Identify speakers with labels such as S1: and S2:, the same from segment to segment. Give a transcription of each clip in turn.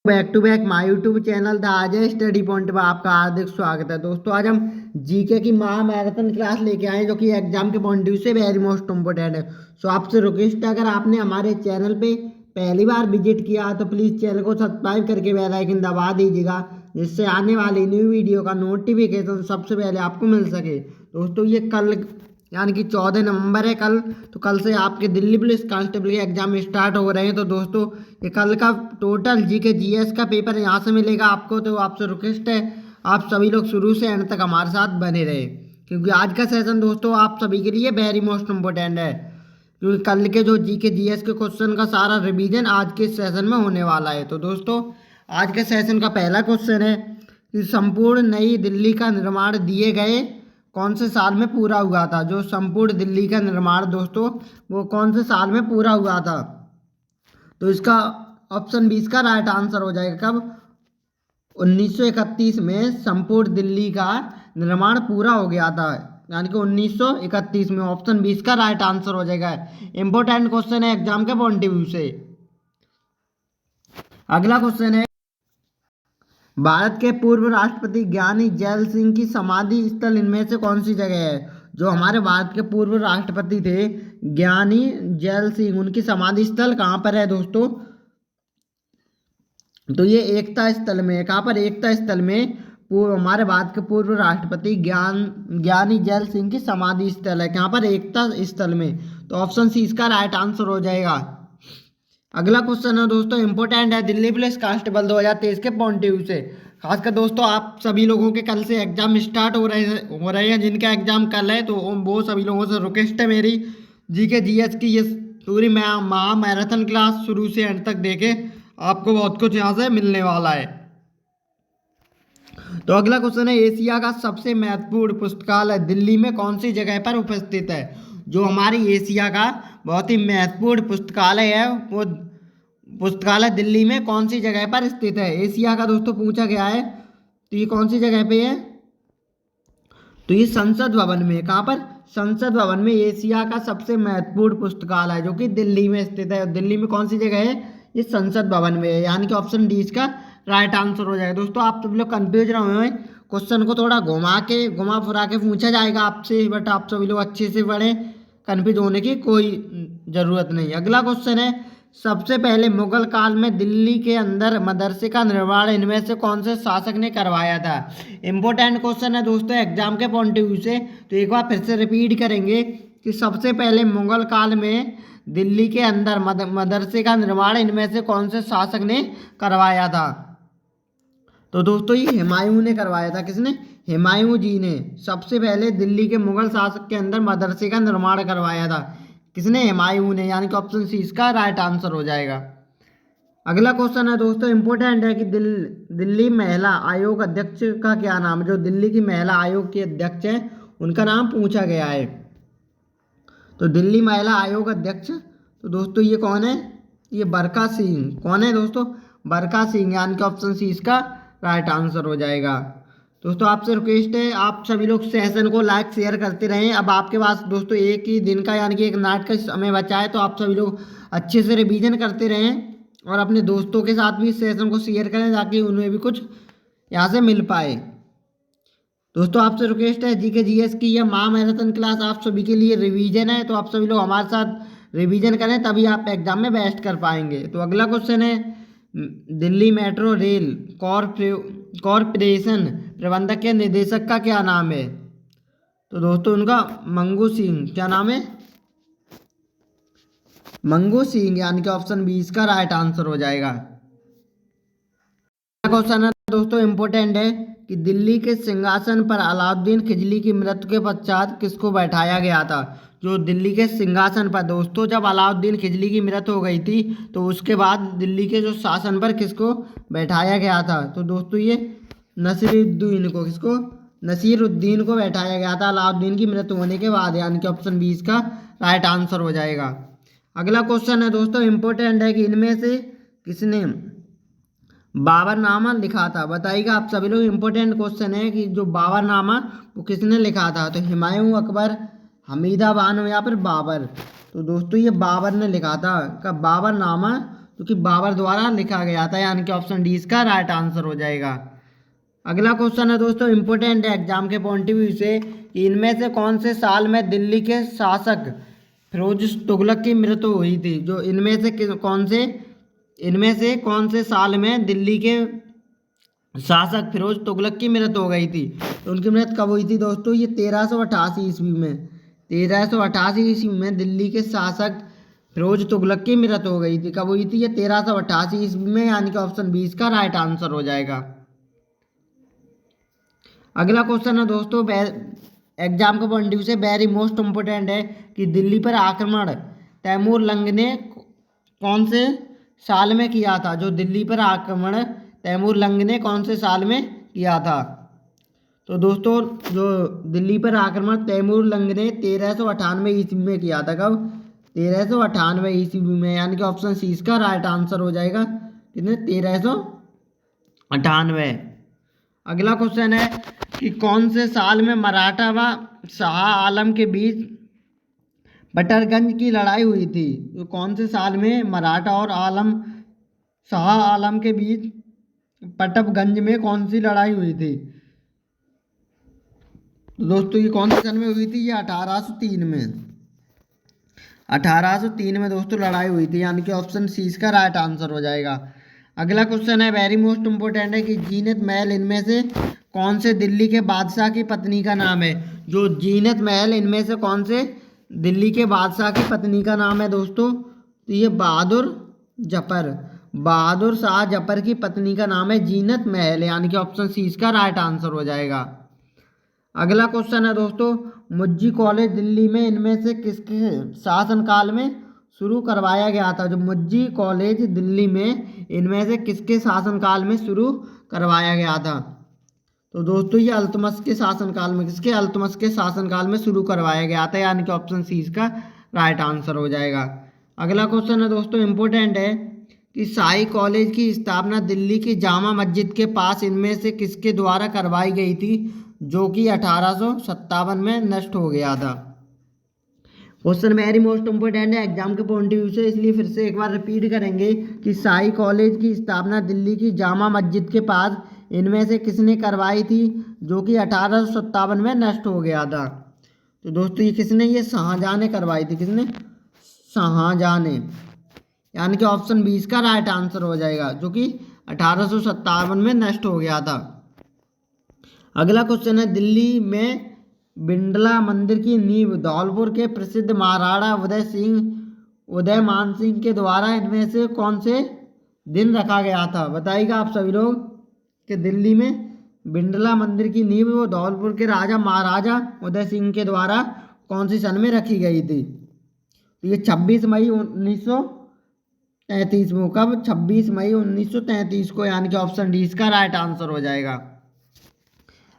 S1: Back to back my YouTube channel the Ajay study point में आपका हार्दिक स्वागत है। दोस्तों आज हम जीके की महा मैराथन क्लास लेके आए जो कि एग्जाम के पॉइंट ऑफ व्यू से वेरी मोस्ट इम्पोर्टेंट है। सो आपसे रिक्वेस्ट है, अगर आपने हमारे चैनल पे पहली बार विजिट किया तो प्लीज़ चैनल को सब्सक्राइब करके बेल आइकन दबा दीजिएगा, जिससे आने वाली न्यू वीडियो का नोटिफिकेशन सबसे पहले आपको मिल सके। दोस्तों ये कल यानी कि 14 नवंबर है कल, तो कल से आपके दिल्ली पुलिस कांस्टेबल के एग्जाम स्टार्ट हो रहे हैं। तो दोस्तों ये कल का टोटल जीके जीएस का पेपर यहाँ से मिलेगा आपको। तो आपसे रिक्वेस्ट है आप सभी लोग शुरू से एंड तक हमारे साथ बने रहे, क्योंकि आज का सेशन दोस्तों आप सभी के लिए वेरी मोस्ट इम्पोर्टेंट है, क्योंकि कल के जो जीके जीएस के क्वेश्चन का सारा रिवीजन आज के सेशन में होने वाला है। तो दोस्तों आज के सेशन का पहला क्वेश्चन है कि संपूर्ण नई दिल्ली का निर्माण दिए गए कौन से साल में पूरा हुआ था। जो संपूर्ण दिल्ली का निर्माण दोस्तों वो कौन से साल में पूरा हुआ था। तो इसका ऑप्शन 20 का राइट आंसर हो जाएगा कब 1931 में संपूर्ण दिल्ली का निर्माण पूरा हो गया था, यानी कि 1931 में। ऑप्शन 20 का राइट आंसर हो जाएगा। इंपॉर्टेंट क्वेश्चन है एग्जाम के पॉइंट ऑफ व्यू से। अगला क्वेश्चन है भारत के पूर्व राष्ट्रपति ज्ञानी जैल सिंह की समाधि स्थल इनमें से कौन सी जगह है। जो हमारे भारत के पूर्व राष्ट्रपति थे ज्ञानी जैल सिंह, उनकी समाधि स्थल कहाँ पर है दोस्तों। तो ये एकता स्थल में है। कहाँ पर? एकता स्थल में हमारे भारत के पूर्व राष्ट्रपति ज्ञानी जैल सिंह की समाधि स्थल है। कहाँ पर? एकता स्थल में। तो ऑप्शन सी इसका राइट आंसर हो जाएगा। अगला क्वेश्चन है दोस्तों इंपॉर्टेंट है दिल्ली पुलिस कांस्टेबल 2023 के पॉइंट ऑफ व्यू से। खासकर दोस्तों आप सभी लोगों के कल से एग्जाम स्टार्ट हो रहे हैं। जिनका एग्जाम कल है तो वो सभी लोगों से रिक्वेस्ट है मेरी, जीके जीएस की ये पूरी महा मैराथन क्लास शुरू से एंड तक देखे, आपको बहुत कुछ यहाँ से मिलने वाला है। तो अगला क्वेश्चन है एशिया का सबसे महत्वपूर्ण पुस्तकालय दिल्ली में कौन सी जगह पर उपस्थित है। जो हमारी एशिया का बहुत ही महत्वपूर्ण पुस्तकालय है वो पुस्तकालय दिल्ली में कौन सी जगह पर स्थित है। एशिया का दोस्तों पूछा गया है, तो ये कौन सी जगह पे है। तो ये संसद भवन में। कहाँ पर? संसद भवन में एशिया का सबसे महत्वपूर्ण पुस्तकालय जो कि दिल्ली में स्थित है। दिल्ली में कौन सी जगह है? ये संसद भवन में है, यानी कि ऑप्शन डी इसका राइट आंसर हो जाएगा। दोस्तों आप सभी लोग कंफ्यूज रहे हैं, क्वेश्चन को थोड़ा घुमा फिरा के पूछा जाएगा आपसे, बट आप सभी लोग अच्छे से पढ़ें, कंफ्यूज होने की कोई ज़रूरत नहीं। अगला क्वेश्चन है सबसे पहले मुगल काल में दिल्ली के अंदर मदरसे का निर्माण इनमें से कौन से शासक ने करवाया था। इंपॉर्टेंट क्वेश्चन है दोस्तों एग्जाम के पॉइंट ऑफ व्यू से। तो एक बार फिर से रिपीट करेंगे कि सबसे पहले मुगल काल में दिल्ली के अंदर मदरसे का निर्माण इनमें से कौन से शासक ने करवाया था। तो दोस्तों ये हुमायूं ने करवाया था। किसने? हुमायूं जी ने सबसे पहले दिल्ली के मुगल शासक के अंदर मदरसे का निर्माण करवाया था। किसने? हुमायूं ने, यानी कि ऑप्शन सी इसका राइट आंसर हो जाएगा। अगला क्वेश्चन है दोस्तों इंपॉर्टेंट है कि दिल्ली महिला आयोग अध्यक्ष का क्या नाम है। जो दिल्ली की महिला आयोग के अध्यक्ष हैं उनका नाम पूछा गया है। तो दिल्ली महिला आयोग अध्यक्ष, तो दोस्तों ये कौन है? ये बरका सिंह। कौन है दोस्तों? बरका सिंह, यानी कि ऑप्शन सी इसका राइट आंसर हो जाएगा। दोस्तों आपसे रिक्वेस्ट है आप सभी लोग सेशन को लाइक शेयर करते रहें। अब आपके पास दोस्तों एक ही दिन का यानी कि एक नाइट का समय बचा है, तो आप सभी लोग अच्छे से रिवीजन करते रहें और अपने दोस्तों के साथ भी इस सेशन को शेयर करें ताकि उन्हें भी कुछ यहाँ से मिल पाए। दोस्तों आपसे रिक्वेस्ट है जीके जीएस की यह महा मैराथन क्लास आप सभी के लिए रिवीजन है, तो आप सभी लोग हमारे साथ रिवीजन करें तभी आप एग्जाम में बेस्ट कर पाएंगे। तो अगला क्वेश्चन है दिल्ली मेट्रो रेल कॉरपोरेशन प्रबंधक के निदेशक का क्या नाम है। तो दोस्तों उनका मंगू सिंह। क्या नाम है? मंगू सिंह, यानी कि ऑप्शन 20 का राइट आंसर हो जाएगा। क्वेश्चन है दोस्तों इंपॉर्टेंट है कि दिल्ली के सिंहासन पर अलाउद्दीन खिलजी की मृत्यु के पश्चात किसको बैठाया गया था। जो दिल्ली के सिंहासन पर दोस्तों जब अलाउद्दीन खिलजी की मृत्यु हो गई थी तो उसके बाद दिल्ली के जो शासन पर किसको बैठाया गया था। तो दोस्तों ये नसीरुद्दीन को, किसको? नसीरुद्दीन को बैठाया गया था अलाउद्दीन की मृत्यु होने के बाद, यानी कि ऑप्शन 20 का राइट आंसर हो जाएगा। अगला क्वेश्चन है दोस्तों इंपॉर्टेंट है कि इनमें से किसने बाबरनामा लिखा था। बताइएगा आप सभी लोग। इंपॉर्टेंट क्वेश्चन है कि जो बाबरनामा वो किसने लिखा था। तो हुमायूं, अकबर, हमीदा बानो या फिर बाबर। तो दोस्तों ये बाबर ने लिखा था। का बाबरनामा क्योंकि बाबर द्वारा लिखा गया था, यानी कि ऑप्शन डी इसका राइट आंसर हो जाएगा। अगला क्वेश्चन है दोस्तों, इंपॉर्टेंट है एग्जाम के पॉइंट ऑफ व्यू से, कि इनमें से कौन से साल में दिल्ली के शासक फिरोज तुगलक की मृत्यु हुई थी। जो इनमें से कौन से साल में दिल्ली के शासक फिरोज तुगलक की मृत्यु हो गई थी। तो उनकी मृत्यु कब हुई थी दोस्तों, ये 1388 ईस्वी में। 1388 ईस्वी में दिल्ली के शासक फिरोज तुगलक की मृत्यु हो गई थी। कब हुई थी, ये 1388 ईस्वी में, यानी कि ऑप्शन 20 का राइट आंसर हो जाएगा। अगला क्वेश्चन है दोस्तों, एग्जाम के पॉइंट ऑफ व्यू से वेरी मोस्ट इंपोर्टेंट है, कि दिल्ली पर आक्रमण तैमूर लंग ने कौन से साल में किया था। जो दिल्ली पर आक्रमण तैमूर लंग ने कौन से साल में किया था। तो दोस्तों जो दिल्ली पर आक्रमण तैमूर लंग ने 1398 ईस्वी में किया था। कब, 1398 ईस्वी में, यानी कि ऑप्शन सी इसका राइट आंसर हो जाएगा। कितने, 1398। अगला क्वेश्चन है कि कौन से साल में मराठा व शाह आलम के बीच बटरगंज की लड़ाई हुई थी। तो कौन से साल में मराठा और शाह आलम के बीच पटपगंज में कौन सी लड़ाई हुई थी। तो दोस्तों ये कौन से सन में हुई थी, ये 1803 में। 1803 में दोस्तों लड़ाई हुई थी, यानी कि ऑप्शन सी इसका राइट आंसर हो जाएगा। अगला क्वेश्चन है वेरी मोस्ट इंपोर्टेंट है, कि जीनत महल इनमें से कौन से दिल्ली के बादशाह की पत्नी का नाम है। जो जीनत महल इनमें से कौन से दिल्ली के बादशाह की पत्नी का नाम है दोस्तों, तो ये बहादुर शाह जफर की पत्नी का नाम है जीनत महल, यानी कि ऑप्शन सी इसका राइट आंसर हो जाएगा। अगला क्वेश्चन है दोस्तों, मुज्जी कॉलेज दिल्ली में इनमें से किसके शासनकाल में शुरू करवाया गया था। जो मुज्जी कॉलेज दिल्ली में इनमें से किसके शासनकाल में शुरू करवाया गया था। तो दोस्तों ये अल्तमश के शासनकाल में, किसके, अल्तमश के शासनकाल में शुरू करवाया गया था, यानी कि ऑप्शन सी इसका राइट आंसर हो जाएगा। अगला क्वेश्चन है दोस्तों इंपॉर्टेंट है, कि शाही कॉलेज की स्थापना दिल्ली की जामा मस्जिद के पास इनमें से किसके द्वारा करवाई गई थी, जो कि 1857 में नष्ट हो गया था। क्वेश्चन वेरी मोस्ट इंपोर्टेंट है एग्जाम के पॉइंट ऑफ व्यू से, इसलिए फिर से एक बार रिपीट करेंगे, कि शाही कॉलेज की स्थापना दिल्ली की जामा मस्जिद के पास इनमें से किसने करवाई थी, जो कि 1857 में नष्ट हो गया था। तो दोस्तों ये किसने, ये शाहजहां ने करवाई थी। किसने, शाहजहां ने, यानी कि ऑप्शन 20 का राइट आंसर हो जाएगा, जो कि 1857 में नष्ट हो गया था। अगला क्वेश्चन है, दिल्ली में बिड़ला मंदिर की नींव धौलपुर के प्रसिद्ध महाराणा उदयमान सिंह के द्वारा इनमें से कौन से दिन रखा गया था। बताइएगा आप सभी लोग, कि दिल्ली में बिड़ला मंदिर की नींव वो धौलपुर के राजा महाराजा उदय सिंह के द्वारा कौन सी सन में रखी गई थी। तो ये 26 मई 1933 में। कब, 26 मई 1933 को, यानी कि ऑप्शन डी इसका राइट आंसर हो जाएगा।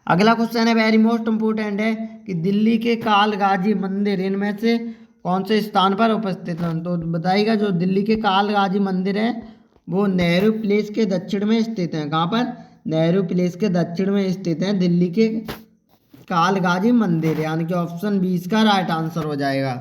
S1: अगला क्वेश्चन है वेरी मोस्ट इंपोर्टेंट है, कि दिल्ली के कालगाजी मंदिर इनमें से कौन से स्थान पर उपस्थित हैं। तो बताइएगा, जो दिल्ली के कालगाजी मंदिर है वो नेहरू प्लेस के दक्षिण में स्थित हैं। कहाँ पर, नेहरू प्लेस के दक्षिण में स्थित हैं दिल्ली के कालगाजी मंदिर, यानी कि ऑप्शन 20 का राइट आंसर हो जाएगा।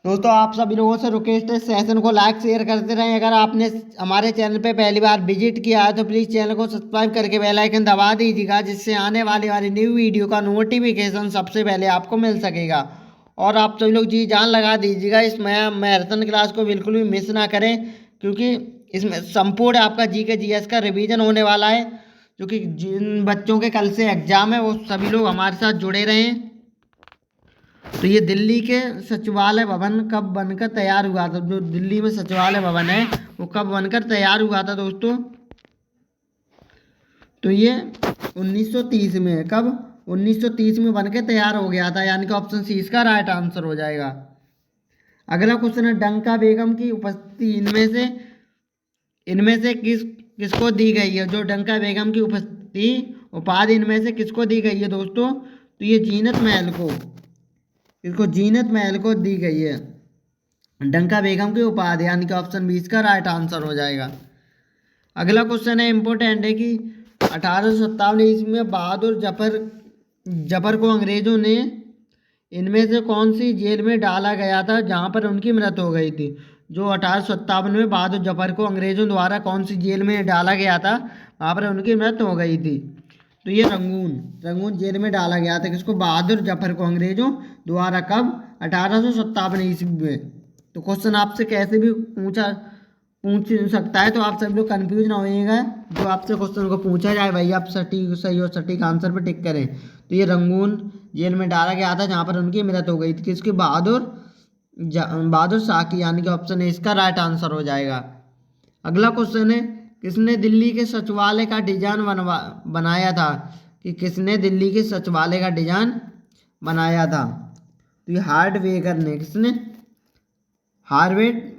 S1: दोस्तों आप सभी लोगों से रिक्वेस्ट है, सेशन को लाइक शेयर करते रहें। अगर आपने हमारे चैनल पे पहली बार विजिट किया है तो प्लीज़ चैनल को सब्सक्राइब करके बेल आइकन दबा दीजिएगा, जिससे आने वाली न्यू वीडियो का नोटिफिकेशन सबसे पहले आपको मिल सकेगा। और आप सभी लोग जी जान लगा दीजिएगा, इस मैराथन क्लास को बिल्कुल भी मिस ना करें, क्योंकि इसमें संपूर्ण आपका जीके जीएस का रिवीजन होने वाला है। क्योंकि जिन बच्चों के कल से एग्जाम है वो सभी लोग हमारे साथ जुड़े रहें। तो ये दिल्ली के सचिवालय भवन कब बनकर तैयार हुआ था। जो दिल्ली में सचिवालय भवन है वो कब बनकर तैयार हुआ था दोस्तों, तो ये 1930 में है। कब, 1930 में बनकर तैयार हो गया था, यानी कि ऑप्शन सी इसका राइट आंसर हो जाएगा। अगला क्वेश्चन है, डंका बेगम की उपस्थिति इनमें से किसको दी गई है। जो डंका बेगम की उपस्थिति उपाधि इनमें से किसको दी गई है दोस्तों, तो ये जीनत महल को दी गई है डंका बेगम की उपाधि, यानी कि ऑप्शन 20 का राइट आंसर हो जाएगा। अगला क्वेश्चन है इंपॉर्टेंट है, कि 1857 ईस्वी में बहादुर जफर को अंग्रेजों ने इनमें से कौन सी जेल में डाला गया था जहां पर उनकी मृत्यु हो गई थी। जो 1857 में बहादुर जफर को अंग्रेजों द्वारा कौन सी जेल में डाला गया था, वहाँ पर उनकी मृत्यु हो गई थी। तो ये रंगून जेल में डाला गया था किसको, बहादुर जफर को, अंग्रेजों द्वारा। कब, 1857 ईस्वी में। तो क्वेश्चन आपसे कैसे भी पूछ सकता है, तो आप सब लोग कंफ्यूज ना होइएगा। जो आपसे क्वेश्चन को पूछा जाए भाई आप सटीक सही और सटीक आंसर पर टिक करें। तो ये रंगून जेल में डाला गया था जहाँ पर उनकी मृत्यु हो गई थी किसकी, बहादुर शाह की, यानी कि ऑप्शन ए इसका राइट आंसर हो जाएगा। अगला क्वेश्चन है, किसने दिल्ली के सचिवालय का डिजाइन बनाया था, कि किसने दिल्ली के सचिवालय का डिजाइन बनाया था। तो ये हार्वर्ड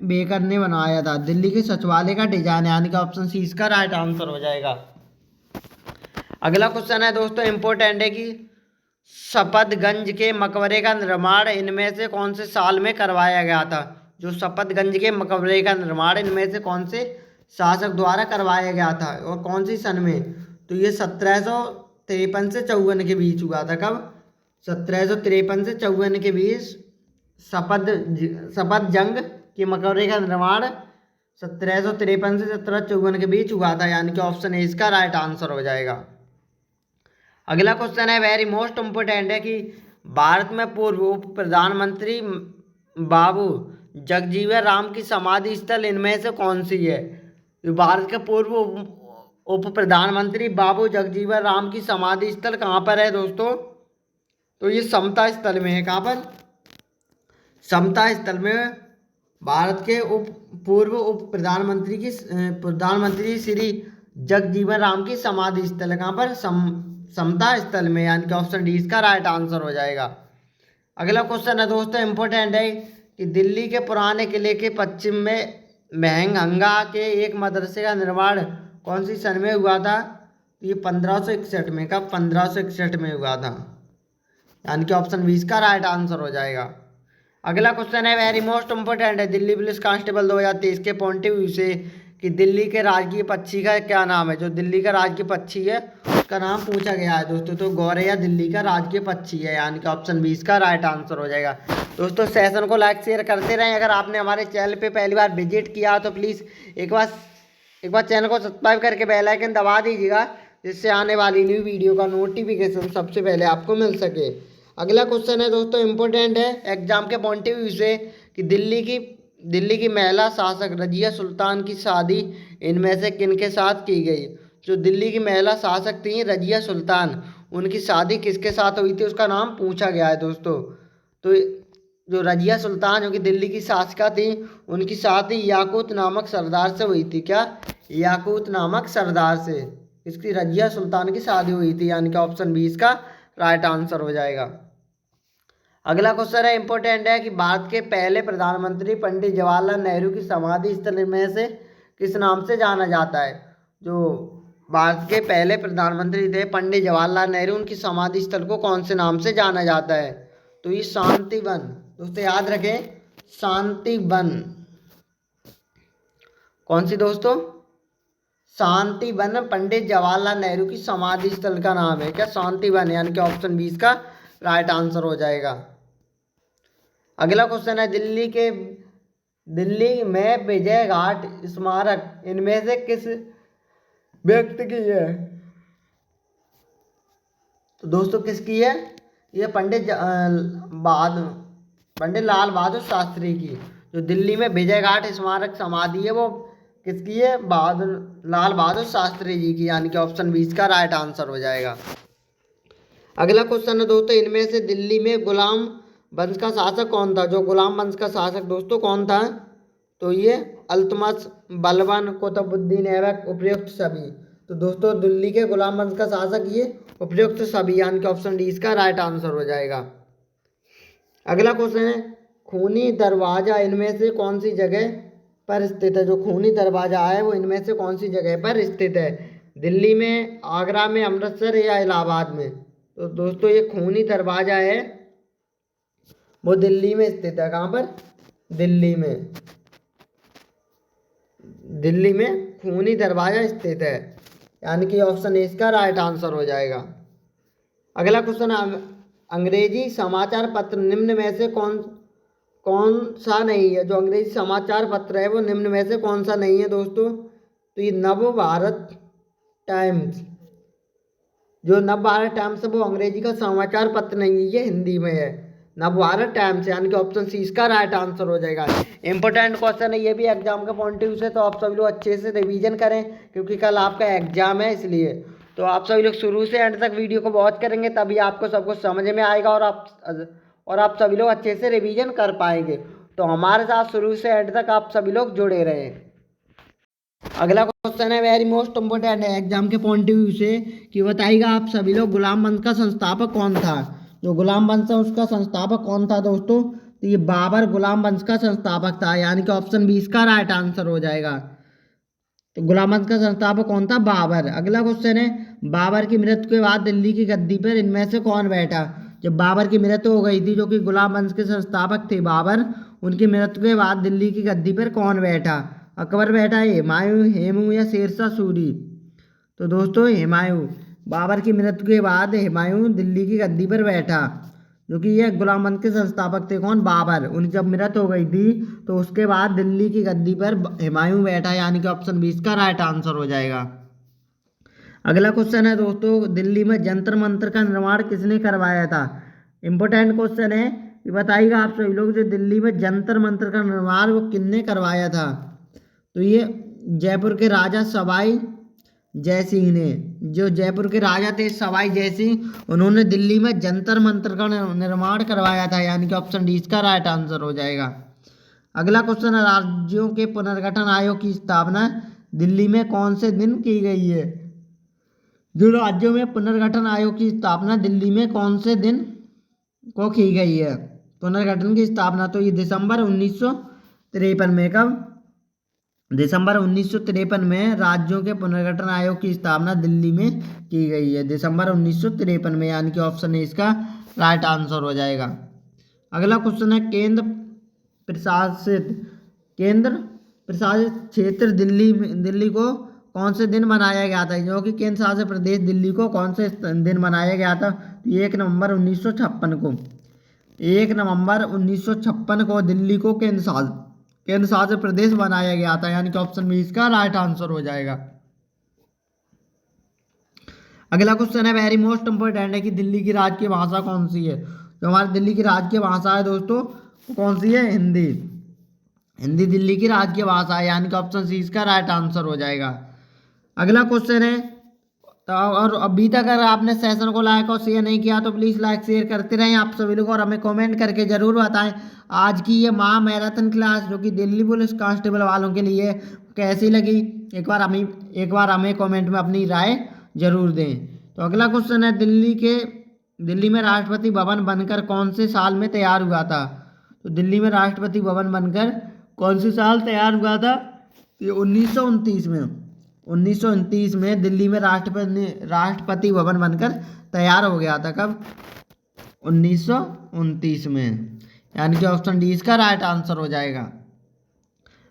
S1: बेकर ने बनाया था दिल्ली के सचिवालय का डिजाइन, यानी कि ऑप्शन सी इसका राइट आंसर हो जाएगा। अगला क्वेश्चन है दोस्तों इंपॉर्टेंट है कि शपथगंज के मकबरे का निर्माण इनमें से कौन से साल में करवाया गया था। जो शपथगंज के मकबरे का निर्माण इनमें से कौन से शासक द्वारा करवाया गया था और कौन सी सन में। तो ये 1753 से 54 के बीच हुआ था। कब, 1753 से 54 के बीच शपथ जंग के मकबरे का निर्माण 1753 से 1754 के बीच हुआ था, यानी कि ऑप्शन ए इसका राइट आंसर हो जाएगा। अगला क्वेश्चन है वेरी मोस्ट इम्पोर्टेंट है कि भारत में पूर्व उप प्रधानमंत्री बाबू जगजीवन राम की समाधि स्थल इनमें से कौन सी है। भारत के पूर्व उप प्रधानमंत्री बाबू जगजीवन राम की समाधि स्थल कहाँ पर है दोस्तों। तो ये समता स्थल में है। कहाँ पर, समता स्थल में भारत के पूर्व उप प्रधानमंत्री श्री जगजीवन राम की समाधि स्थल है। कहाँ पर, समता स्थल में, यानी कि ऑप्शन डी इसका राइट आंसर हो जाएगा। अगला क्वेश्चन है दोस्तों इंपॉर्टेंट है कि दिल्ली के पुराने किले के पश्चिम में महंगा के एक मदरसे का निर्माण कौन सी सन में हुआ था। ये 1561 में। कब, 1561 में हुआ था, यानी कि ऑप्शन बी इसका राइट आंसर हो जाएगा। अगला क्वेश्चन है वेरी मोस्ट इम्पोर्टेंट है दिल्ली पुलिस कांस्टेबल 2023 के पॉइंट ऑफ व्यू से कि दिल्ली के राजकीय पक्षी का क्या नाम है। जो दिल्ली का राजकीय पक्षी है उसका नाम पूछा गया है दोस्तों। तो गौरैया दिल्ली का राजकीय पक्षी है, यानी कि ऑप्शन बी इसका राइट आंसर हो जाएगा। दोस्तों सेशन को लाइक शेयर करते रहें। अगर आपने हमारे चैनल पे पहली बार विजिट किया तो प्लीज़ एक बार चैनल को सब्सक्राइब करके बेल आइकन दबा दीजिएगा, जिससे आने वाली न्यू वीडियो का नोटिफिकेशन सबसे पहले आपको मिल सके। अगला क्वेश्चन है दोस्तों इंपॉर्टेंट है एग्जाम के पॉइंट ऑफ व्यू से कि दिल्ली की महिला शासक रजिया सुल्तान की शादी इनमें से किन के साथ की गई। जो दिल्ली की महिला शासक थी रजिया सुल्तान, उनकी शादी किसके साथ हुई थी उसका नाम पूछा गया है दोस्तों। तो जो रजिया सुल्तान जो कि दिल्ली की शासिका थी, उनकी शादी याकूत नामक सरदार से हुई थी। क्या, याकूत नामक सरदार से इसकी रजिया सुल्तान की शादी हुई थी, यानी कि ऑप्शन बी इसका राइट आंसर हो जाएगा। अगला क्वेश्चन है इंपॉर्टेंट है कि भारत के पहले प्रधानमंत्री पंडित जवाहरलाल नेहरू की समाधि स्थल में से किस नाम से जाना जाता है। जो भारत के पहले प्रधानमंत्री थे पंडित जवाहरलाल नेहरू, उनकी समाधि स्थल को कौन से नाम से जाना जाता है। तो ये शांति वन, दोस्तों याद रखें, शांति वन। कौन सी दोस्तों, शांति वन पंडित जवाहरलाल नेहरू की समाधि स्थल का नाम है। क्या, शांति वन, यानी कि ऑप्शन 20 का राइट आंसर हो जाएगा। अगला क्वेश्चन है दिल्ली में विजय घाट स्मारक इनमें से किस व्यक्ति की है। तो दोस्तों किसकी है, ये पंडित लाल बहादुर शास्त्री की। जो दिल्ली में विजय घाट स्मारक समाधि है वो किसकी है, लाल बहादुर शास्त्री जी की, यानी कि ऑप्शन 20 का राइट आंसर हो जाएगा। अगला क्वेश्चन है दोस्तों इनमें से दिल्ली में गुलाम वंश का शासक कौन था। जो गुलाम वंश का शासक दोस्तों कौन था। तो ये अल्तमश, बलबन, कुतुबुद्दीन ऐबक, उपर्युक्त सभी। तो दोस्तों दिल्ली के गुलाम वंश का शासक ये उपर्युक्त सभी, यानी कि ऑप्शन डी इसका राइट आंसर हो जाएगा। अगला क्वेश्चन है खूनी दरवाजा इनमें से कौन सी जगह पर स्थित है। जो खूनी दरवाजा है वो इनमें से कौन सी जगह पर स्थित है। दिल्ली में, आगरा में, अमृतसर या इलाहाबाद में। तो दोस्तों ये खूनी दरवाजा है वो दिल्ली में स्थित है। कहाँ पर, दिल्ली में खूनी दरवाजा स्थित है, यानी कि ऑप्शन ए इसका राइट आंसर हो जाएगा। अगला क्वेश्चन अंग्रेजी समाचार पत्र निम्न में से कौन सा नहीं है? जो अंग्रेजी समाचार पत्र है वो निम्न में से कौन सा नहीं है दोस्तों? तो ये नव भारत टाइम्स। जो नव भारत टाइम्स है वो अंग्रेजी का समाचार पत्र नहीं है, ये हिंदी में है। नव भारत टाइम्स, यानी कि ऑप्शन सी इसका राइट आंसर हो जाएगा। इंपॉर्टेंट क्वेश्चन है ये भी एग्जाम के पॉइंट ऑफ व्यू से, तो आप सभी लोग अच्छे से रिवीजन करें क्योंकि कल आपका एग्जाम है, इसलिए तो आप सभी लोग शुरू से एंड तक वीडियो को वॉच करेंगे तभी आपको सब कुछ समझ में आएगा और आप सभी लोग अच्छे से रिवीजन कर पाएंगे। तो हमारे साथ शुरू से एंड तक आप सभी लोग जुड़े रहें। अगला क्वेश्चन है वेरी मोस्ट इम्पोर्टेंट है एग्जाम के पॉइंट ऑफ व्यू से, कि बताइएगा आप सभी लोग गुलाम वंश का संस्थापक कौन था? जो गुलाम वंश है उसका संस्थापक कौन था दोस्तों? तो ये बाबर गुलाम वंश का संस्थापक था, यानी कि ऑप्शन बी इसका राइट आंसर हो जाएगा। तो गुलाम वंश का संस्थापक कौन था? बाबर। अगला क्वेश्चन है बाबर की मृत्यु के बाद दिल्ली की गद्दी पर इनमें से कौन बैठा? जब बाबर की मृत्यु हो गई थी, जो कि गुलाम वंश के संस्थापक थे बाबर, उनकी मृत्यु के बाद दिल्ली की गद्दी पर कौन बैठा? अकबर बैठा, हुमायूं, हेमू या शेरशाह सूरी? तो दोस्तों हुमायूं। बाबर की मृत्यु के बाद हुमायूं दिल्ली की गद्दी पर बैठा, जो कि ये गुलाम वंश के संस्थापक थे कौन? बाबर। उनकी जब मृत्यु हो गई थी तो उसके बाद दिल्ली की गद्दी पर हुमायूं बैठा, यानी कि ऑप्शन 20 का राइट आंसर हो जाएगा। अगला क्वेश्चन है दोस्तों दिल्ली में जंतर मंतर का निर्माण किसने करवाया था? इंपॉर्टेंट क्वेश्चन है, ये बताइएगा आप सभी लोग जो दिल्ली में जंतर मंतर का निर्माण वो किसने करवाया था? तो ये जयपुर के राजा सवाई जयसिंह ने। जो जयपुर के राजा थे सवाई जयसिंह, उन्होंने दिल्ली में जंतर मंतर का निर्माण करवाया था, यानी कि ऑप्शन डी इसका राइट आंसर हो जाएगा। अगला क्वेश्चन है राज्यों के पुनर्गठन आयोग की स्थापना दिल्ली में कौन से दिन की गई है? जो राज्यों में पुनर्गठन आयोग की स्थापना दिल्ली में कौन से दिन को की गई है? पुनर्गठन की स्थापना तो ये दिसंबर 1953 में। कब? दिसंबर 1953 में राज्यों के पुनर्गठन आयोग की स्थापना दिल्ली में की गई है, दिसंबर 1953 में, यानी कि ऑप्शन ए इसका राइट आंसर हो जाएगा। अगला क्वेश्चन है केंद्र प्रशासित क्षेत्र दिल्ली को कौन से दिन मनाया गया था? जो कि केंद्र शासित प्रदेश दिल्ली को कौन से दिन मनाया गया था? 1 नवंबर 1956 को। 1 नवंबर 1956 को दिल्ली को केंद्र शासित प्रदेश बनाया गया था, यानी कि ऑप्शन बी इसका राइट आंसर हो जाएगा। अगला क्वेश्चन है वेरी मोस्ट इंपोर्टेंट है कि दिल्ली की राजकीय भाषा कौन सी है? जो हमारी दिल्ली की राजकीय भाषा है दोस्तों वो कौन सी है? हिंदी। हिंदी दिल्ली की राजकीय भाषा है, यानी कि ऑप्शन सी इसका राइट आंसर हो जाएगा। अगला क्वेश्चन है तो और अभी तक अगर आपने सेशन को लाइक और शेयर नहीं किया तो प्लीज़ लाइक शेयर करते रहें आप सभी लोग, और हमें कमेंट करके ज़रूर बताएं आज की ये महा मैराथन क्लास जो कि दिल्ली पुलिस कांस्टेबल वालों के लिए कैसी लगी। एक बार हमें कमेंट में अपनी राय जरूर दें। तो अगला क्वेश्चन है दिल्ली में राष्ट्रपति भवन बनकर कौन से साल में तैयार हुआ था? तो दिल्ली में राष्ट्रपति भवन बनकर कौन से साल तैयार हुआ था? ये 1929 में। 1929 में दिल्ली में राष्ट्रपति भवन बनकर तैयार हो गया था। कब? 1929 में, यानी कि ऑप्शन डी इसका राइट आंसर हो जाएगा।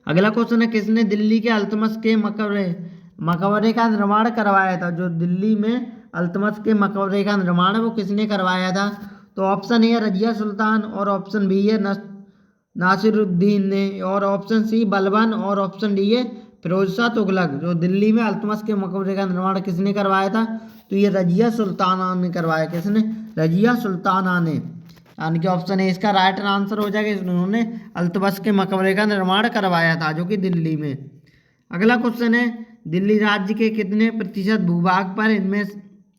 S1: अगला क्वेश्चन है किसने दिल्ली के अल्तमश के मकबरे का निर्माण करवाया था? जो दिल्ली में अल्तमश के मकबरे का निर्माण है वो किसने करवाया था? तो ऑप्शन ए रजिया सुल्तान, और ऑप्शन बी है नासिरुद्दीन ने, और ऑप्शन सी बलबन, और ऑप्शन डी है फिरोज शाह तुगलक। जो दिल्ली में अल्तमश के मकबरे का निर्माण किसने करवाया था? तो ये रजिया सुल्ताना ने करवाया। किसने? रजिया सुल्ताना ने, यानी कि ऑप्शन ए इसका राइट आंसर हो जाएगा। उन्होंने अल्तमश के मकबरे का निर्माण करवाया था जो कि दिल्ली में। अगला क्वेश्चन है दिल्ली राज्य के कितने प्रतिशत भूभाग पर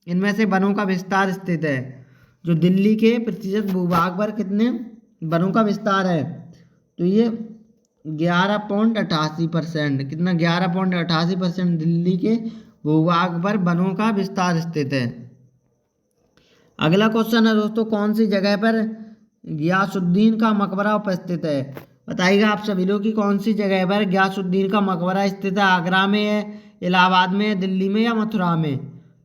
S1: इनमें से वनों का विस्तार स्थित है? जो दिल्ली के प्रतिशत भूभाग पर कितने वनों का विस्तार है? तो ये 11.88%। कितना? 11.88% दिल्ली के भूभाग पर वनों का विस्तार स्थित है। अगला क्वेश्चन है दोस्तों कौन सी जगह पर गियासुद्दीन का मकबरा उपस्थित है? बताइएगा आप सभी लोग कि कौन सी जगह पर गियासुद्दीन का मकबरा स्थित है? आगरा में है, इलाहाबाद में है, दिल्ली में, या मथुरा में?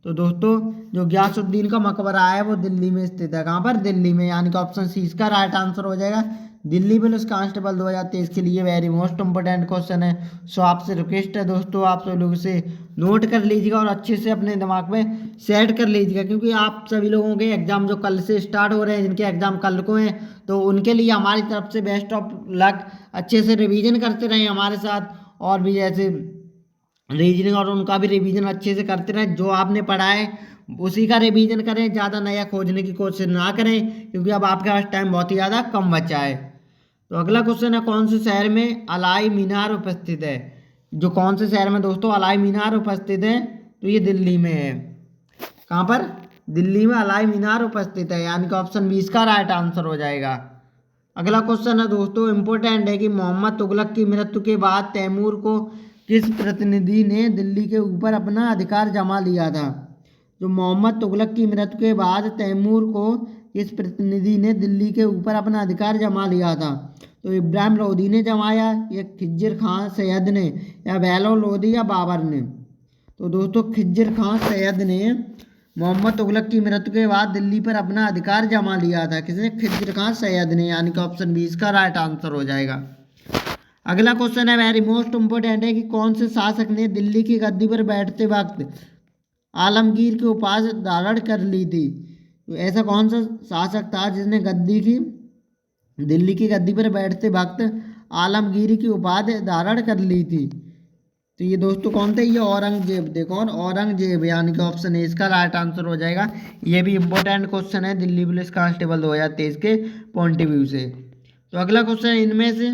S1: तो दोस्तों जो गियासुद्दीन का मकबरा है वो दिल्ली में स्थित है। कहाँ पर? दिल्ली में, यानी कि ऑप्शन सी इसका राइट आंसर हो जाएगा। दिल्ली पुलिस कांस्टेबल 2023 के लिए वेरी मोस्ट इंपोर्टेंट क्वेश्चन है। सो आपसे रिक्वेस्ट है दोस्तों आप सब लोग से नोट कर लीजिएगा और अच्छे से अपने दिमाग में सेट कर लीजिएगा, क्योंकि आप सभी लोगों के एग्जाम जो कल से स्टार्ट हो रहे हैं, जिनके एग्जाम कल को हैं, तो उनके लिए हमारी तरफ से बेस्ट ऑफ लक। अच्छे से रिवीजन करते रहें हमारे साथ, और भी जैसे रीजनिंग और उनका भी रिवीजन अच्छे से करते रहें। जो आपने पढ़ा है उसी का रिवीजन करें, ज़्यादा नया खोजने की कोशिश ना करें, क्योंकि अब आपके पास टाइम बहुत ही ज़्यादा कम बचा है। तो अगला क्वेश्चन है, कौन से शहर में अलाई मीनार उपस्थित है? जो कौन से शहर में दोस्तों अलाई मीनार उपस्थित है? तो ये दिल्ली में है। कहाँ पर? दिल्ली में अलाई मीनार उपस्थित है, यानी कि ऑप्शन 20 का राइट आंसर हो जाएगा। अगला क्वेश्चन है दोस्तों इम्पोर्टेंट है कि मोहम्मद तुगलक की मृत्यु के बाद तैमूर को किस प्रतिनिधि ने दिल्ली के ऊपर अपना अधिकार जमा लिया था? जो मोहम्मद तुगलक की मृत्यु के बाद तैमूर को किस प्रतिनिधि ने दिल्ली के ऊपर अपना अधिकार जमा लिया था? तो इब्राहिम लोदी ने जमाया, या खिज्र खान सैयद ने, या बहलोल लोदी, या बाबर ने? तो दोस्तों खिज्र खान सैयद ने मोहम्मद तुगलक की मृत्यु के बाद दिल्ली पर अपना अधिकार जमा लिया था। किसने? खिज्र खान सैयद ने, यानी कि ऑप्शन 20 का राइट आंसर हो जाएगा। अगला क्वेश्चन है वेरी मोस्ट इंपोर्टेंट है कि कौन से शासक ने दिल्ली की गद्दी पर बैठते वक्त आलमगीर की उपाधि धारण कर ली थी? तो ऐसा कौन सा शासक था जिसने दिल्ली की गद्दी पर बैठते वक्त आलमगीर की उपाधि धारण कर ली थी? तो ये दोस्तों कौन थे? ये औरंगजेब। देखो औरंगजेब, यानी कि ऑप्शन ए इसका राइट आंसर हो जाएगा। ये भी इंपॉर्टेंट क्वेश्चन है दिल्ली पुलिस कांस्टेबल 2023 के पॉइंट ऑफ व्यू से। तो अगला क्वेश्चन है, इनमें से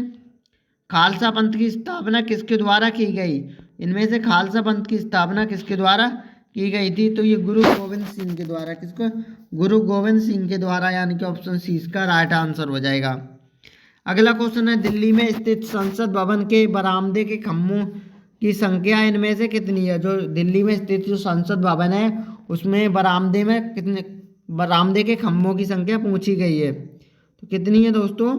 S1: खालसा पंथ की स्थापना किसके द्वारा की गई? इनमें से खालसा पंथ की स्थापना किसके द्वारा की गई थी? तो ये गुरु गोविंद सिंह के द्वारा। किसको? गुरु गोविंद सिंह के द्वारा, यानी कि ऑप्शन सी इसका राइट आंसर हो जाएगा। अगला क्वेश्चन है, दिल्ली में स्थित संसद भवन के बरामदे के खम्भों की संख्या इनमें से कितनी है? जो दिल्ली में स्थित जो संसद भवन है उसमें बरामदे में कितने बरामदे के खम्भों की संख्या पूछी गई है, तो कितनी है दोस्तों?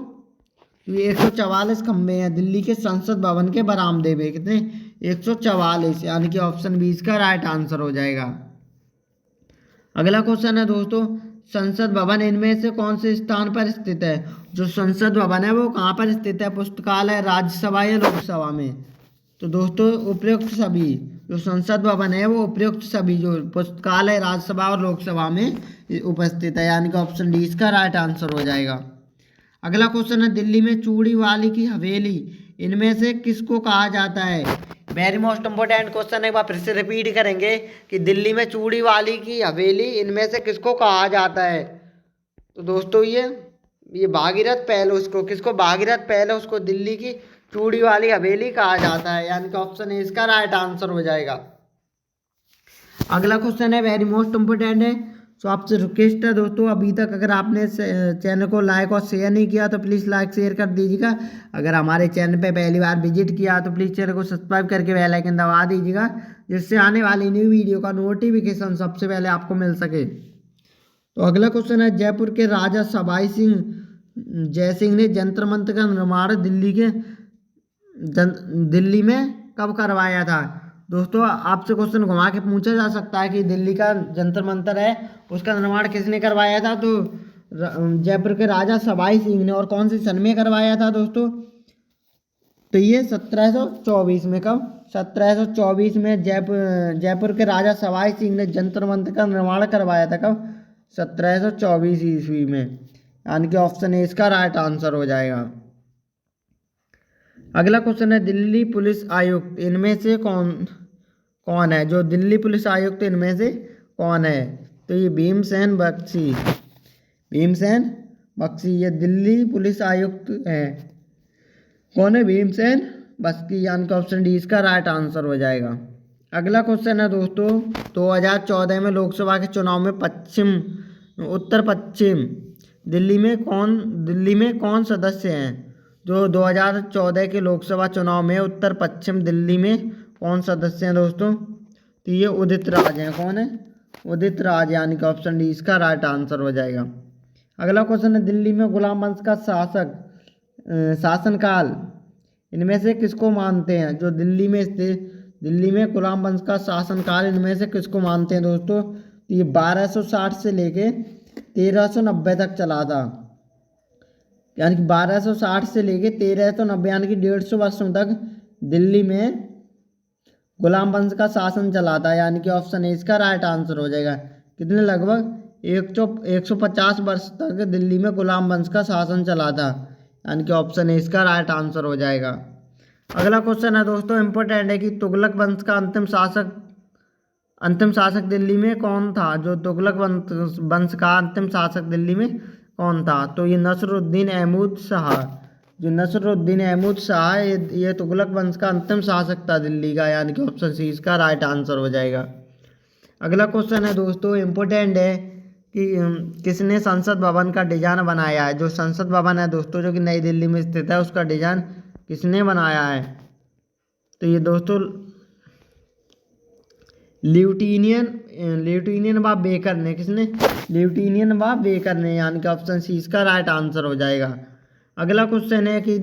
S1: ये 144 खंभे हैं दिल्ली के संसद भवन के बरामदे में। कितने? 144, यानी कि ऑप्शन 20 का राइट आंसर हो जाएगा। अगला क्वेश्चन है दोस्तों, संसद भवन इनमें से कौन से स्थान पर स्थित है? जो संसद भवन है वो कहाँ पर स्थित है? पुस्तकालय, राज्यसभा, या लोकसभा में? तो दोस्तों उपयुक्त सभी। जो संसद भवन है वो उपयुक्त सभी, जो पुस्तकालय, राज्यसभा और लोकसभा में उपस्थित है, यानी कि ऑप्शन डी इसका राइट आंसर हो जाएगा। अगला क्वेश्चन है, दिल्ली में चूड़ी वाली की हवेली इनमें से किसको कहा जाता है? वेरी मोस्ट इंपोर्टेंट क्वेश्चन है, एक बार फिर से रिपीट करेंगे कि दिल्ली में चूड़ी वाली की हवेली इनमें से किसको कहा जाता है? तो दोस्तों ये भागीरथ पैलेस को, किसको? भागीरथ पैलेस को दिल्ली की चूड़ी वाली हवेली कहा जाता है, यानी कि ऑप्शन ए इसका राइट आंसर हो जाएगा। अगला क्वेश्चन है वेरी मोस्ट इंपोर्टेंट है, तो आपसे रिक्वेस्ट है दोस्तों, अभी तक अगर आपने चैनल को लाइक और शेयर नहीं किया तो प्लीज़ लाइक शेयर कर दीजिएगा। अगर हमारे चैनल पे पहली बार विजिट किया तो प्लीज़ चैनल को सब्सक्राइब करके बेल आइकन दबा दीजिएगा, जिससे आने वाली न्यू वीडियो का नोटिफिकेशन सबसे पहले आपको मिल सके। तो अगला क्वेश्चन है, जयपुर के राजा सवाई सिंह जयसिंह ने जंतर मंतर का निर्माण दिल्ली में कब करवाया था? दोस्तों आपसे क्वेश्चन घुमा के पूछा जा सकता है कि दिल्ली का जंतर मंतर है उसका निर्माण किसने करवाया था? तो जयपुर के राजा सवाई सिंह ने। और कौन सी सन में करवाया था दोस्तों? तो ये 1724 में। कब? 1724 में जयपुर के राजा सवाई सिंह ने जंतर मंतर का निर्माण करवाया था। कब? 1724 ईस्वी में, यानी कि ऑप्शन ए इसका राइट आंसर हो जाएगा। अगला क्वेश्चन है, दिल्ली पुलिस आयुक्त इनमें से कौन है? जो दिल्ली पुलिस आयुक्त इनमें से कौन है? तो ये भीमसेन बख्शी ये दिल्ली पुलिस आयुक्त है। कौन है? भीमसेन बख्शी, यानी कि ऑप्शन डी इसका राइट आंसर हो जाएगा। अगला क्वेश्चन है दोस्तों, 2014 में लोकसभा के चुनाव में उत्तर पश्चिम दिल्ली में कौन सदस्य हैं? जो 2014 के लोकसभा चुनाव में उत्तर पश्चिम दिल्ली में कौन सदस्य हैं दोस्तों? तो ये उदित राज हैं। कौन है? उदित राज, यानी कि ऑप्शन डी इसका राइट आंसर हो जाएगा। अगला क्वेश्चन है, दिल्ली में गुलाम वंश का शासनकाल इनमें से किसको मानते हैं? जो दिल्ली में गुलाम वंश का शासनकाल इनमें से किसको मानते हैं दोस्तों? तो ये 1260 से लेके 1390 तक चला था, यानी कि 1260 से लेके 1390, यानी कि 150 वर्षों तक दिल्ली में गुलाम वंश का शासन चला था, यानी कि ऑप्शन ए इसका राइट आंसर हो जाएगा। कितने? लगभग 150 वर्ष तक दिल्ली में गुलाम वंश का शासन चला था, यानी कि ऑप्शन ए इसका राइट आंसर हो जाएगा। अगला क्वेश्चन है दोस्तों, इम्पोर्टेंट है कि तुगलक वंश का अंतिम शासक दिल्ली में कौन था? जो तुगलक वंश का अंतिम शासक दिल्ली में कौन था? तो ये नसरुद्दीन अहमद शाह। जो नसरुद्दीन अहमद शाह ये तुगलक वंश का अंतिम शासक था दिल्ली का, यानी कि ऑप्शन सी इसका राइट आंसर हो जाएगा। अगला क्वेश्चन है दोस्तों, इम्पोर्टेंट है कि किसने संसद भवन का डिजाइन बनाया है? जो संसद भवन है दोस्तों जो कि नई दिल्ली में स्थित है, उसका डिजाइन किसने बनाया है? तो ये दोस्तों ल्यूटिनियन व बेकर ने। किसने? ल्यूटिनियन व बेकर ने, यानी कि ऑप्शन सी इसका राइट आंसर हो जाएगा। अगला क्वेश्चन है कि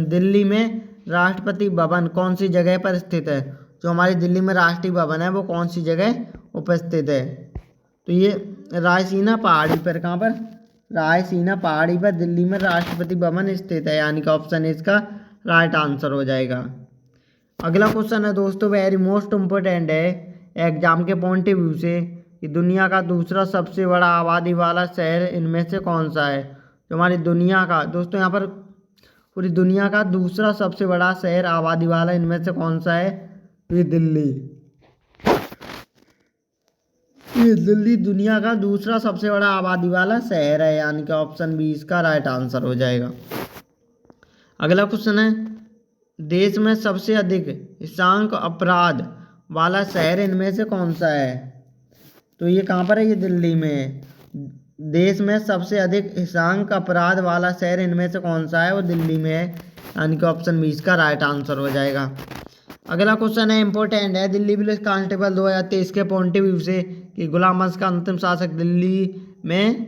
S1: दिल्ली में राष्ट्रपति भवन कौन सी जगह पर स्थित है? जो हमारी दिल्ली में राष्ट्रीय भवन है वो कौन सी जगह उपस्थित है? तो ये रायसीना पहाड़ी पर। कहाँ पर? रायसीना पहाड़ी पर दिल्ली में राष्ट्रपति भवन स्थित है, यानी कि ऑप्शन ए इसका राइट आंसर हो जाएगा। अगला क्वेश्चन है दोस्तों, वेरी मोस्ट इम्पोर्टेंट है एग्जाम के पॉइंट ऑफ व्यू से, कि दुनिया का दूसरा सबसे बड़ा आबादी वाला शहर इनमें से कौन सा है? जो हमारी दुनिया का दोस्तों, यहाँ पर पूरी दुनिया का दूसरा सबसे बड़ा शहर आबादी वाला इनमें से कौन सा है? ये दिल्ली। ये दिल्ली दुनिया का दूसरा सबसे बड़ा आबादी वाला शहर है, यानी कि ऑप्शन बी इसका राइट आंसर हो जाएगा। अगला क्वेश्चन है, देश में सबसे अधिक हिंसात्मक अपराध वाला शहर इनमें से कौन सा है? तो ये कहाँ पर है? ये दिल्ली में। देश में सबसे अधिक हिंसात्मक अपराध वाला शहर इनमें से कौन सा है? वो दिल्ली में है, यानी कि ऑप्शन बी इसका राइट आंसर हो जाएगा। अगला क्वेश्चन है, इंपॉर्टेंट है, दिल्ली पुलिस कांस्टेबल 2023 के पॉइंट ऑफ व्यू से, कि गुलाम वंश का अंतिम शासक दिल्ली में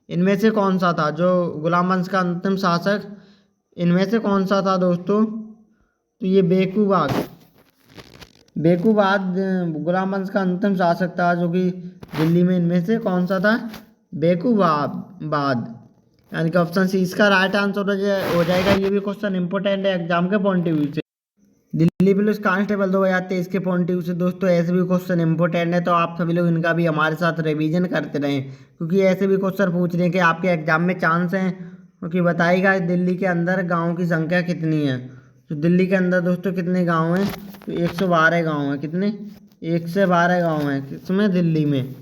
S1: इनमें से कौन सा था? जो गुलाम वंश का अंतिम शासक इनमें से कौन सा था दोस्तों? तो ये बेकूबाद गुलाम वंश का अंतिम शासक था, जो कि दिल्ली में इनमें से कौन सा था? बेकूबाद, यानी कि ऑप्शन सी इसका राइट आंसर हो जाएगा। ये भी क्वेश्चन इंपॉर्टेंट है एग्जाम के पॉइंट ऑफ व्यू से। दिल्ली पुलिस कांस्टेबल 2023 के पॉइंट ऑफ व्यू से दोस्तों ऐसे भी क्वेश्चन इंपॉर्टेंट है, तो आप सभी लोग इनका भी हमारे साथ रिवीजन करते रहें, क्योंकि ऐसे भी क्वेश्चन पूछ रहे हैं कि आपके एग्जाम में चांस हैं। क्योंकि बताइएगा दिल्ली के अंदर गाँव की संख्या कितनी है? तो दिल्ली के अंदर दोस्तों कितने गाँव हैं? तो 112 गाँव हैं। कितने? 112 गाँव हैं किसमें? दिल्ली में।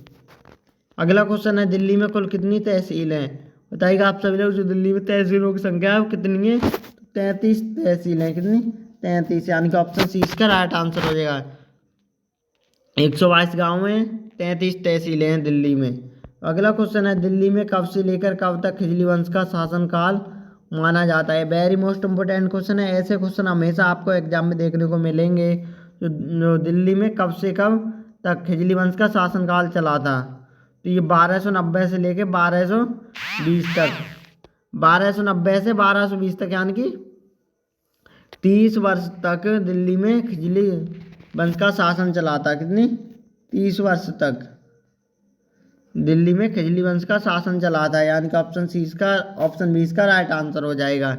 S1: अगला क्वेश्चन है, दिल्ली में कुल कितनी तहसील हैं? बताइएगा आप सभी लोग। जो दिल्ली में तहसीलों की संख्या है वो कितनी है? 33 तहसील हैं। कितनी? 33, यानी कि ऑप्शन सी इसका राइट आंसर हो जाएगा। 122 गाँव हैं, 33 तहसीलें हैं दिल्ली में। अगला क्वेश्चन है, दिल्ली में कब से लेकर कब तक खिजली वंश का शासनकाल माना जाता है? वेरी मोस्ट इम्पोर्टेंट क्वेश्चन है। ऐसे क्वेश्चन हमेशा आपको एग्जाम में देखने को मिलेंगे। जो दिल्ली में कब से कब तक खिजली वंश का शासनकाल चला था? तो ये 1290 से लेकर 1220 तक। 1290 से 1220 तक, यानी कि 30 वर्ष तक दिल्ली में खिजली वंश का शासन चला था। कितनी? 30 वर्ष तक दिल्ली में खिजली वंश का शासन चला था, यानी कि ऑप्शन बी इसका राइट आंसर हो जाएगा।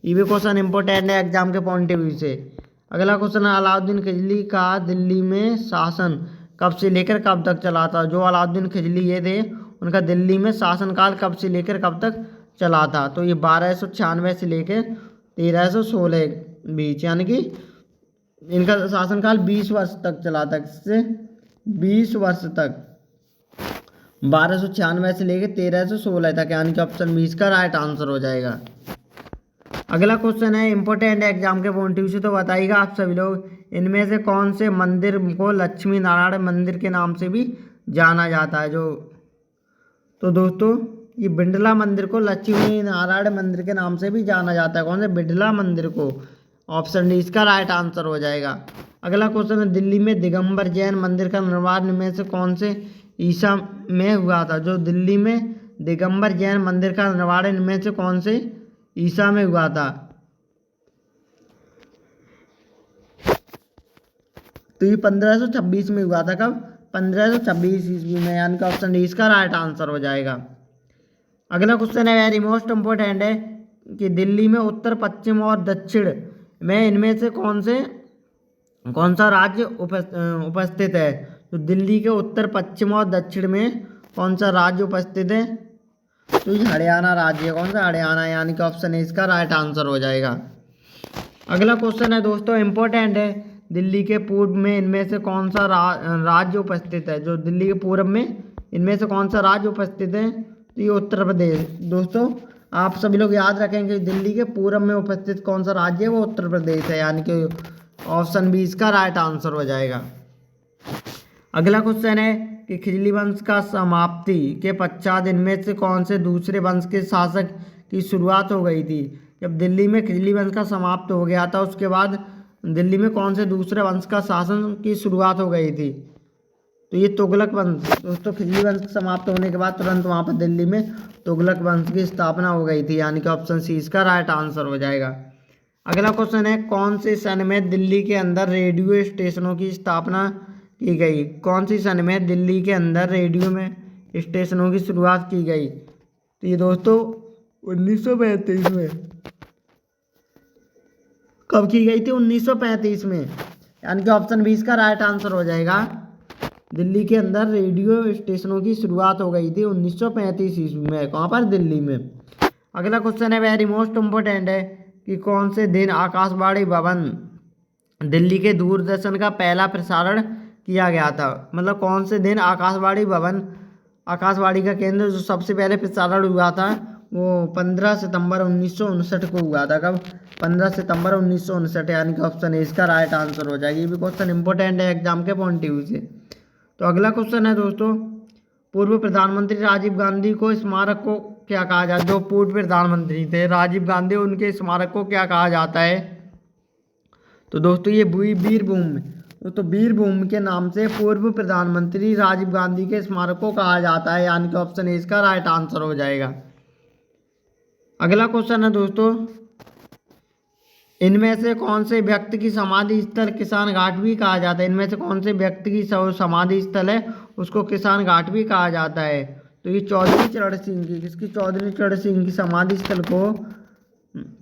S1: ये भी क्वेश्चन इंपॉर्टेंट है एग्जाम के पॉइंट ऑफ व्यू से। अगला क्वेश्चन है, अलाउद्दीन खिजली का दिल्ली में शासन कब से लेकर कब तक चला था? जो अलाउद्दीन खिजली ये थे उनका दिल्ली में शासनकाल कब से लेकर कब तक चला था? तो ये 1296 से लेकर 1316 बीच, यानी कि इनका शासनकाल 20 वर्ष तक चला था। किससे? 20 वर्ष तक। 1296 से लेकर 1316 तक, यानी कि ऑप्शन बी इसका राइट आंसर हो जाएगा। अगला क्वेश्चन है, इंपॉर्टेंट है एग्जाम के पॉइंट ऑफ व्यू से, तो बताइएगा आप सभी लोग इनमें से कौन से मंदिर को लक्ष्मी नारायण मंदिर के नाम से भी जाना जाता है? तो दोस्तों ये बिड़ला मंदिर को लक्ष्मी नारायण मंदिर के नाम से भी जाना जाता है। कौन से? बिड़ला मंदिर को। ऑप्शन डी इसका राइट आंसर हो जाएगा। अगला क्वेश्चन है, दिल्ली में दिगंबर जैन मंदिर का निर्माण इनमें से कौन से ईसा में हुआ था? जो दिल्ली में दिगंबर जैन मंदिर का निर्माण इनमें से कौन से ईसा में हुआ था? तो ये 1526 में हुआ था। कब? 1526 ईस्वी में, यानी कि ऑप्शन डी इसका राइट आंसर हो जाएगा। अगला क्वेश्चन है, वेरी मोस्ट इम्पोर्टेंट है, कि दिल्ली में उत्तर पश्चिम और दक्षिण में इनमें से कौन सा राज्य उपस्थित है? तो दिल्ली के उत्तर पश्चिम और दक्षिण में कौन सा राज्य उपस्थित है? तो ये हरियाणा राज्य है। कौन सा? हरियाणा, यानी कि ऑप्शन ए इसका राइट आंसर हो जाएगा। अगला क्वेश्चन है दोस्तों, इम्पोर्टेंट है। दिल्ली के पूर्व में इनमें से कौन सा राज्य उपस्थित है? जो दिल्ली के पूर्व में इनमें से कौन सा राज्य उपस्थित है? तो ये उत्तर प्रदेश। दोस्तों आप सभी लोग याद रखेंगे दिल्ली के पूर्व में उपस्थित कौन सा राज्य है, वो उत्तर प्रदेश है, यानी कि ऑप्शन बी इसका राइट आंसर हो जाएगा। अगला क्वेश्चन है कि खिजली वंश का समाप्ति के पश्चात इनमें से कौन से दूसरे वंश के शासक की शुरुआत हो गई थी? जब दिल्ली में खिजली वंश का समाप्त हो गया था, उसके बाद दिल्ली में कौन से दूसरे वंश का शासन की शुरुआत हो गई थी? तो ये तुगलक वंश। दोस्तों खिजली वंश समाप्त होने के बाद तुरंत वहाँ पर दिल्ली में तुगलक वंश की स्थापना हो गई थी, यानी कि ऑप्शन सी इसका राइट आंसर हो जाएगा। अगला क्वेश्चन है, कौन से सन में दिल्ली के अंदर रेडियो स्टेशनों की स्थापना की गई? कौन सी सन में दिल्ली के अंदर रेडियो में स्टेशनों की शुरुआत की गई? तो ये दोस्तों 1935 में। कब की गई थी? 1935 में, यानी कि ऑप्शन बी इसका राइट आंसर हो जाएगा। दिल्ली के अंदर रेडियो स्टेशनों की शुरुआत हो गई थी 1935 ईस्वी में। कहाँ पर? दिल्ली में। अगला क्वेश्चन है वेरी मोस्ट इम्पोर्टेंट है कि कौन से दिन आकाशवाणी भवन दिल्ली के दूरदर्शन का पहला प्रसारण किया गया था? मतलब कौन से दिन आकाशवाणी भवन, आकाशवाणी का केंद्र जो सबसे पहले प्रसारण हुआ था, वो 15 सितंबर 1959 को हुआ था। कब? 15 सितंबर 1959, यानी कि ऑप्शन ए इसका राइट आंसर हो जाएगी। ये भी क्वेश्चन इंपॉर्टेंट है एग्जाम के पॉइंट ऑफ व्यू से। तो अगला क्वेश्चन है दोस्तों, पूर्व प्रधानमंत्री राजीव गांधी को स्मारक को क्या कहा जाता है? जो पूर्व प्रधानमंत्री थे राजीव गांधी, उनके स्मारक को क्या कहा जाता है? तो दोस्तों ये वीर भूमि, तो वीर भूमि के नाम से पूर्व प्रधानमंत्री राजीव गांधी के स्मारक को कहा जाता है, यानी कि ऑप्शन ए इसका राइट आंसर हो जाएगा। अगला क्वेश्चन है दोस्तों, इनमें से कौन से व्यक्ति की समाधि स्थल किसान घाट भी कहा जाता है? इनमें से कौन से व्यक्ति की समाधि स्थल है उसको किसान घाट भी कहा जाता है? तो ये चौधरी चरण सिंह की, किसकी? चौधरी चरण सिंह की समाधि स्थल को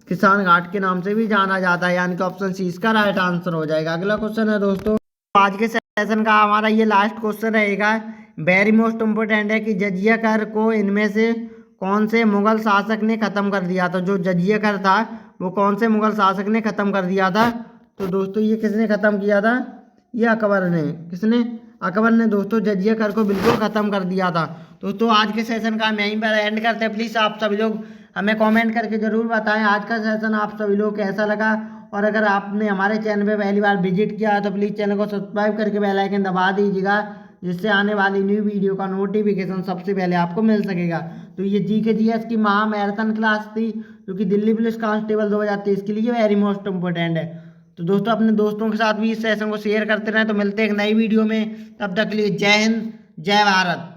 S1: किसान घाट के नाम से भी जाना जाता है, यानी कि ऑप्शन सी इसका राइट आंसर हो जाएगा। अगला क्वेश्चन है दोस्तों, आज के सेशन का हमारा ये लास्ट क्वेश्चन रहेगा, वेरी मोस्ट इम्पोर्टेंट है कि जजिया कर को इनमें से कौन से मुगल शासक ने खत्म कर दिया था? जो जजिया कर था वो कौन से मुगल शासक ने खत्म कर दिया था? तो दोस्तों ये किसने खत्म किया था? ये अकबर ने। किसने? अकबर ने दोस्तों जजिया कर को बिल्कुल खत्म कर दिया था। दोस्तों आज के सेशन का हम यहीं पर एंड करते हैं। प्लीज़ आप सभी लोग हमें कमेंट करके ज़रूर बताएं आज का सेशन आप सभी लोग कैसा लगा, और अगर आपने हमारे चैनल पे पहली बार विजिट किया है तो प्लीज़ चैनल को सब्सक्राइब करके बेल आइकन दबा दीजिएगा, जिससे आने वाली न्यू वीडियो का नोटिफिकेशन सबसे पहले आपको मिल सकेगा। तो ये जीके जीएस की महा मैराथन क्लास थी जो कि दिल्ली पुलिस कांस्टेबल 2023 के लिए वेरी मोस्ट इम्पोर्टेंट है। तो दोस्तों अपने दोस्तों के साथ भी इस सेशन को शेयर करते रहें। तो मिलते हैं एक नई वीडियो में, तब तक के लिए जय हिंद, जय भारत।